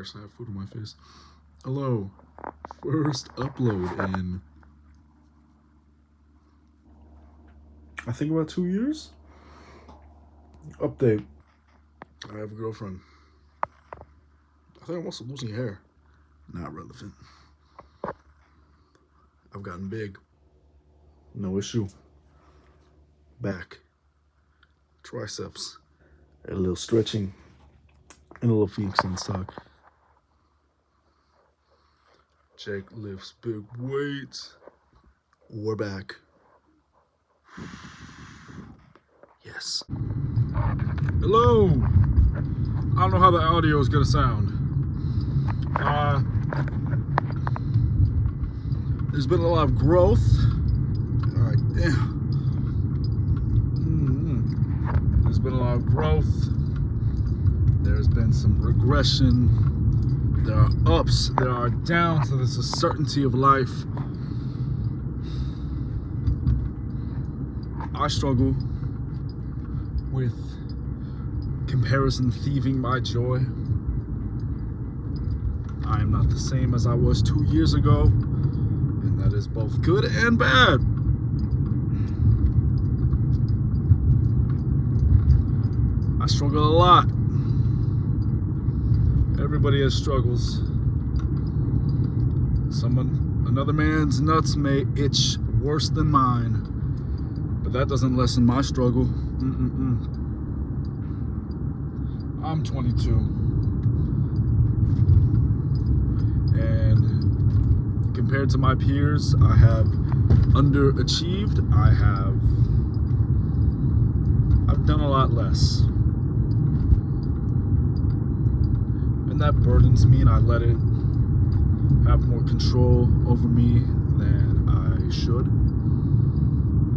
worse. I have food on my face. Hello. First upload in, I think, about 2 years. Update. I have a girlfriend. I think I'm also losing hair. Not relevant. I've gotten big. No issue. Back. Triceps. A little stretching. And a little Phoenix Suns talk. Jake lifts big weights. We're back. Yes. Hello. I don't know how the audio is gonna sound. There's been a lot of growth. All right, damn. There's been a lot of growth. There's been some regression. There are ups, there are downs, so there's a certainty of life. I struggle with comparison thieving my joy. I am not the same as I was 2 years ago, and that is both good and bad. I struggle a lot. Everybody has struggles. Another man's nuts may itch worse than mine, but that doesn't lessen my struggle. I'm 22, and compared to my peers, I have underachieved. I've done a lot less. And that burdens me, and I let it have more control over me than I should.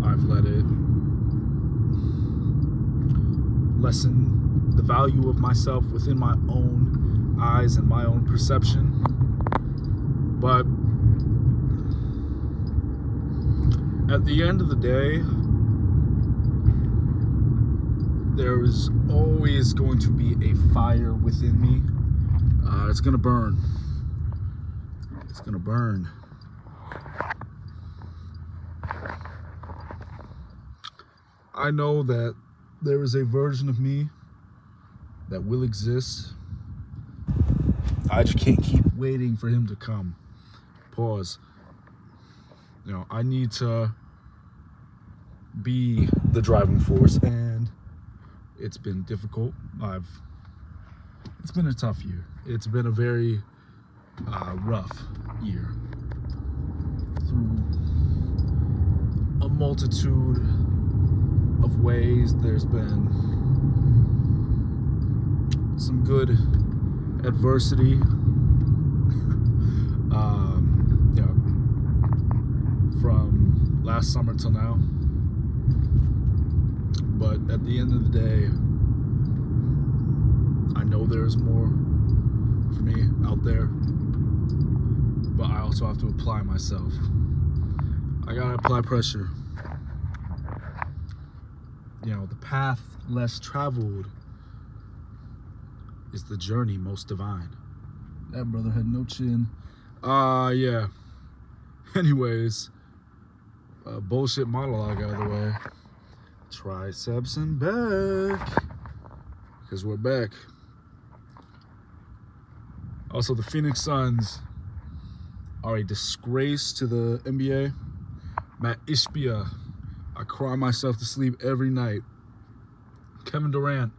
I've let it lessen the value of myself within my own eyes and my own perception. But at the end of the day, there is always going to be a fire within me. It's gonna burn. It's gonna burn. I know that there is a version of me that will exist. I just can't keep waiting for him to come. Pause. You know, I need to be the driving force, and it's been difficult. It's been a tough year. It's been a very rough year through a multitude of ways. There's been some good adversity, from last summer till now. But at the end of the day, I know there's more for me out there, but I also have to apply myself. I gotta apply pressure. You know, the path less traveled is the journey most divine. That brother had no chin. Yeah. Anyways, bullshit monologue out of the way. Triceps and back. Because we're back. Also, the Phoenix Suns are a disgrace to the NBA. Matt Ishbia, I cry myself to sleep every night. Kevin Durant,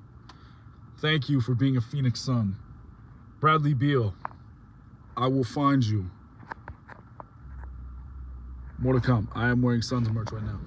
thank you for being a Phoenix Sun. Bradley Beal, I will find you. More to come. I am wearing Suns merch right now.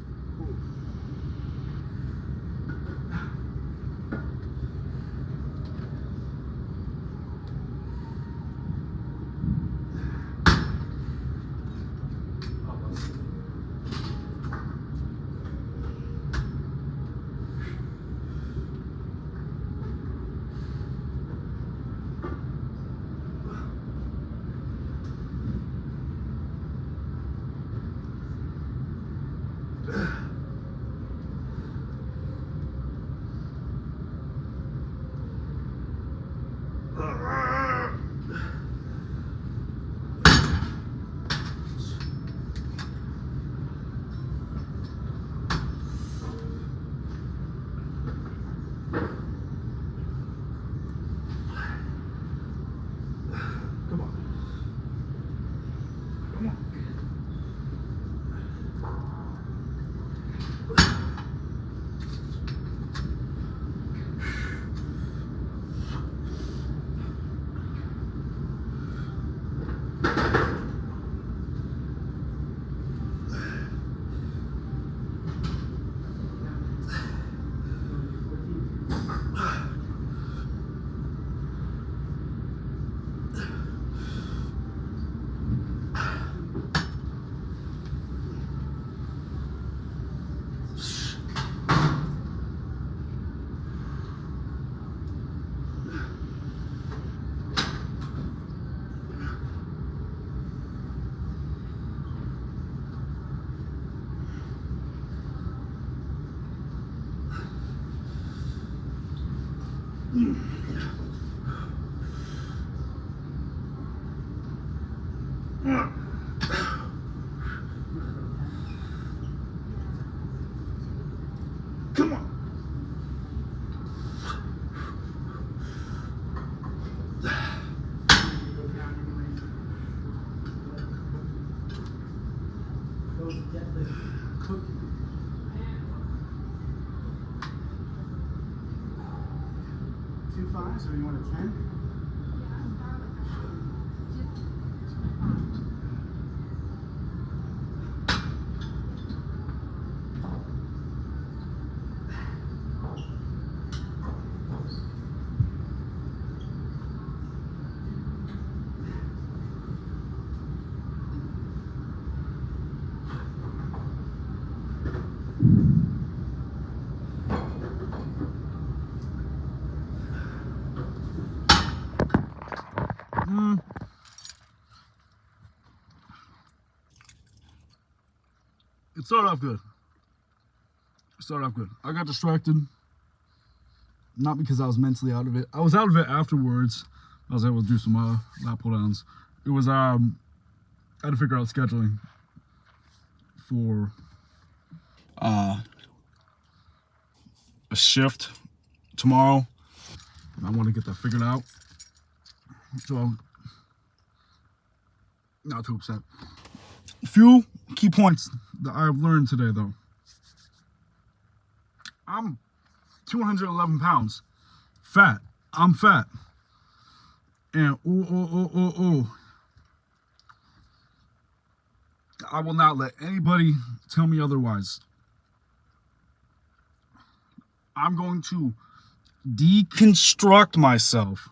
Come on. Two fives, or you want a 10? It started off good. I got distracted. Not because I was mentally out of it. I was out of it afterwards. I was able to do some lap pull downs. It was I had to figure out scheduling for a shift tomorrow. And I want to get that figured out. So not too upset. A few key points that I've learned today though. I'm 211 pounds. Fat. I'm fat. And I will not let anybody tell me otherwise. I'm going to deconstruct myself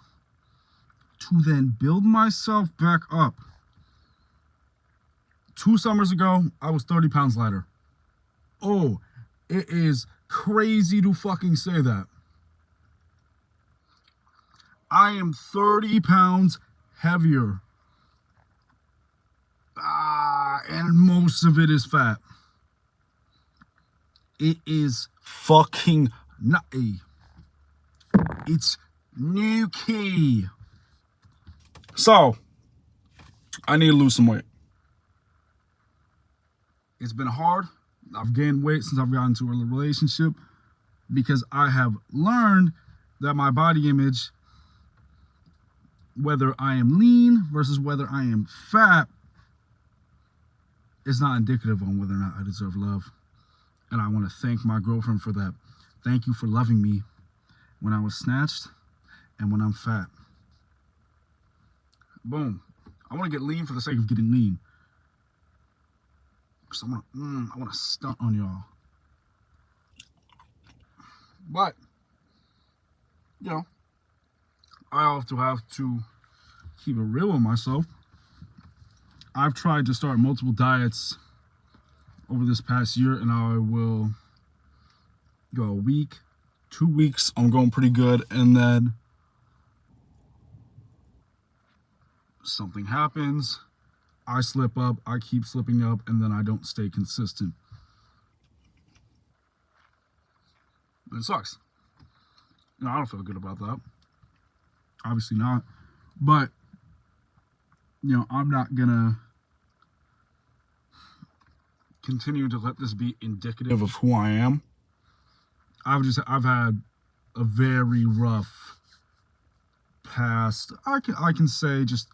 to then build myself back up. 2 summers ago, I was 30 pounds lighter. Oh, it is crazy to fucking say that. I am 30 pounds heavier. And most of it is fat. It is fucking nutty. It's new key. So, I need to lose some weight. It's been hard. I've gained weight since I've gotten into a relationship because I have learned that my body image, whether I am lean versus whether I am fat, is not indicative on whether or not I deserve love. And I want to thank my girlfriend for that. Thank you for loving me when I was snatched and when I'm fat. Boom. I want to get lean for the sake of getting lean. Because I want to stunt on y'all. But, you know, I also have to keep it real with myself. I've tried to start multiple diets over this past year, and I will go a week, 2 weeks, I'm going pretty good, and then something happens, I slip up, I keep slipping up, and then I don't stay consistent. And it sucks. You know, I don't feel good about that. Obviously not. But, you know, I'm not gonna continue to let this be indicative of who I am. I've had a very rough past. I can say just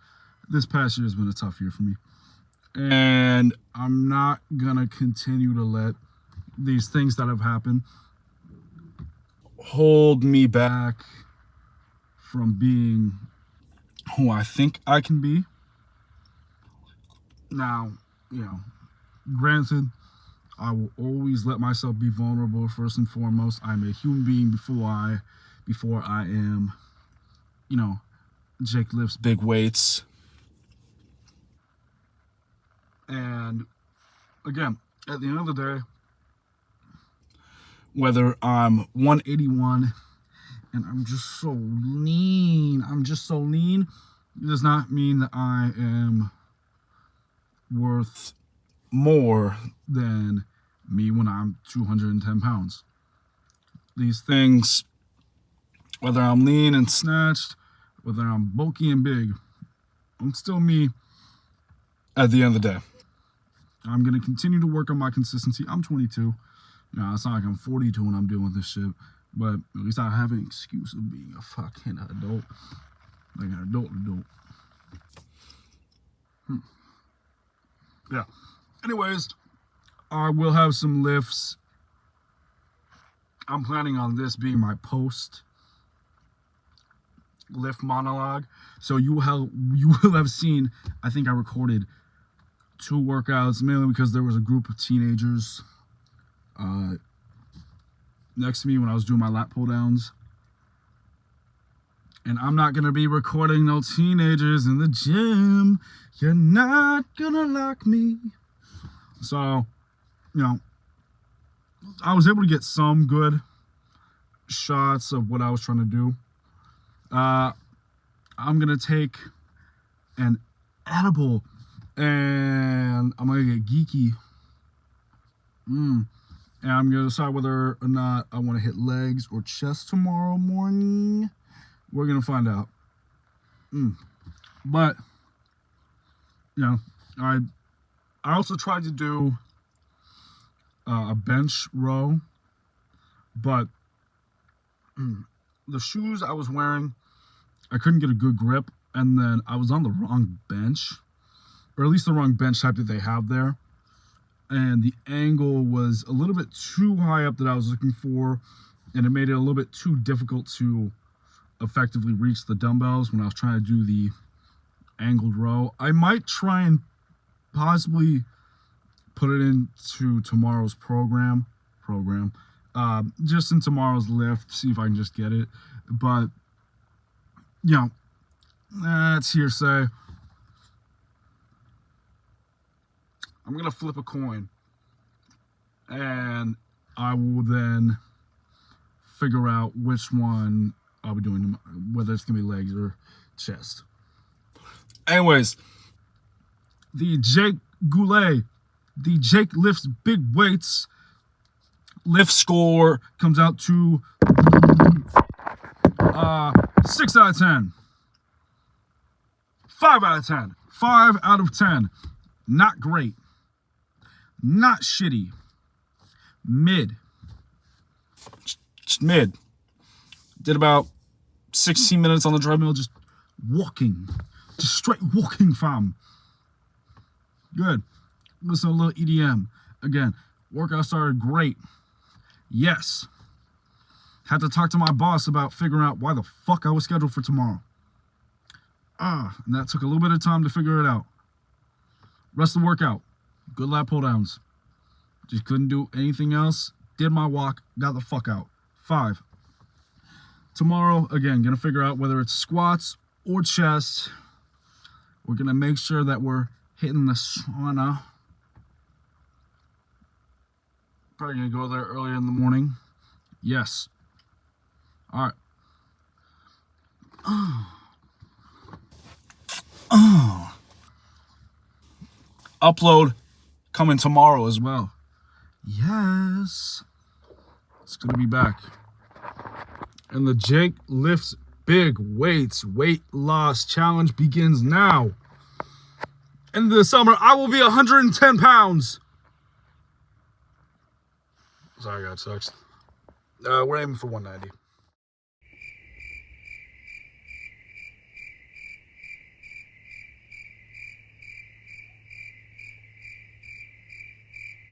this past year has been a tough year for me. And I'm not gonna continue to let these things that have happened hold me back from being who I think I can be. Now, you know, granted, I will always let myself be vulnerable first and foremost. I'm a human being before I am, you know, Jake lifts big weights. And again, at the end of the day, whether I'm 181 and I'm just so lean, it does not mean that I am worth more than me when I'm 210 pounds. These things, whether I'm lean and snatched, whether I'm bulky and big, I'm still me at the end of the day. I'm going to continue to work on my consistency. I'm 22. You know, it's not like I'm 42 when I'm doing this shit. But at least I have an excuse of being a fucking adult. Like an adult. Yeah. Anyways, I will have some lifts. I'm planning on this being my post lift monologue. So you will have seen, I think I recorded 2 workouts, mainly because there was a group of teenagers next to me when I was doing my lat pull downs. And I'm not gonna be recording no teenagers in the gym. You're not gonna like me. So, you know, I was able to get some good shots of what I was trying to do. I'm gonna take an edible and I'm gonna get geeky. And I'm gonna decide whether or not I want to hit legs or chest tomorrow morning. We're gonna find out. But you know, I also tried to do a bench row, but the shoes I was wearing, I couldn't get a good grip, and then I was on the wrong bench, or at least the wrong bench type that they have there, and the angle was a little bit too high up that I was looking for, and it made it a little bit too difficult to effectively reach the dumbbells when I was trying to do the angled row. I might try and possibly put it into tomorrow's program, just in tomorrow's lift, see if I can just get it. But you know, that's hearsay. I'm gonna flip a coin, and I will then figure out which one I'll be doing, whether it's gonna be legs or chest. Anyways, the Jake Goulet, the Jake lifts big weights lift score comes out to 6 out of 10. 5 out of 10. 5 out of 10. Not great. Not shitty. Mid. Just mid. Did about 16 minutes on the treadmill just walking. Just straight walking, fam. Good. Listen to a little EDM. Again, workout started great. Yes. Had to talk to my boss about figuring out why the fuck I was scheduled for tomorrow. And that took a little bit of time to figure it out. Rest of the workout. Good lat pull downs. Just couldn't do anything else. Did my walk. Got the fuck out. 5. Tomorrow, again, gonna figure out whether it's squats or chest. We're gonna make sure that we're hitting the sauna. Probably gonna go there early in the morning. Yes. All right. Upload coming tomorrow as well. Yes. It's gonna be back. And the Jake lifts big weights weight loss challenge begins now. End of the summer, I will be 110 pounds. Sorry, God sucks. We're aiming for 190.